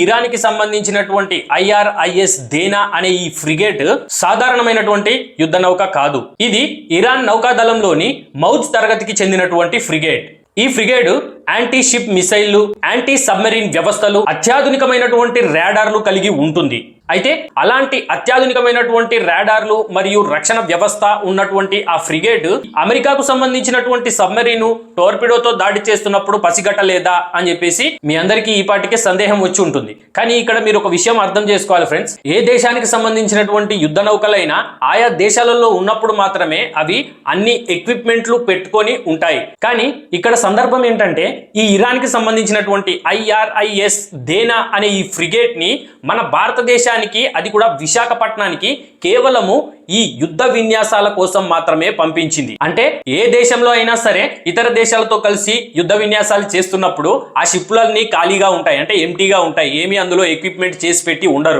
Iran కి సంబంధించినటువంటి IRIS Dena అనే ఈ ఫ్రిగేట్ సాధారణమైనటువంటి యుద్ధ నౌక కాదు. ఇది ఇరాన్ నౌకాదళంలోని మౌజ్ తరగతికి చెందినటువంటి ఫ్రిగేట్. ఈ ఫ్రిగేట్ యాంటీ షిప్ మిసైళ్లు, యాంటీ సబ్మెరీన్ వ్యవస్థలు, అత్యాధునికమైనటువంటి రాడార్లు కలిగి ఉంటుంది. అయితే అలాంటి అత్యాధునికమైనటువంటి రాడార్లు మరియు రక్షణ వ్యవస్థ ఉన్నటువంటి ఆ ఫ్రిగేట్ అమెరికాకు సంబంధించినటువంటి సబ్మెరీను టోర్పిడోతో దాడి చేస్తున్నప్పుడు పసిగట్టలేదా అని చెప్పేసి మీ అందరికీ ఈ పాటికే సందేహం వచ్చి ఉంటుంది. కానీ ఇక్కడ మీరు ఒక విషయం అర్థం చేసుకోవాలి ఫ్రెండ్స్. ఏ దేశానికి సంబంధించినటువంటి యుద్ధ నౌకలైనా ఆయా దేశాలలో ఉన్నప్పుడు మాత్రమే అవి అన్ని ఎక్విప్మెంట్లు పెట్టుకొని ఉంటాయి. కానీ ఇక్కడ సందర్భం ఏంటంటే ఈ ఇరాన్ కి సంబంధించినటువంటి IRIS దేనా అనే ఈ ఫ్రిగేట్ ని మన భారతదేశానికి, అది కూడా విశాఖపట్నానికి కేవలము ఈ యుద్ధ విన్యాసాల కోసం మాత్రమే పంపించింది. అంటే ఏ దేశంలో అయినా సరే ఇతర దేశాలతో కలిసి యుద్ధ విన్యాసాలు చేస్తున్నప్పుడు ఆ షిప్లన్నీ ఖాళీగా ఉంటాయి, అంటే ఎంటీగా ఉంటాయి, ఏమీ అందులో ఎక్విప్మెంట్ చేసి పెట్టి ఉండరు.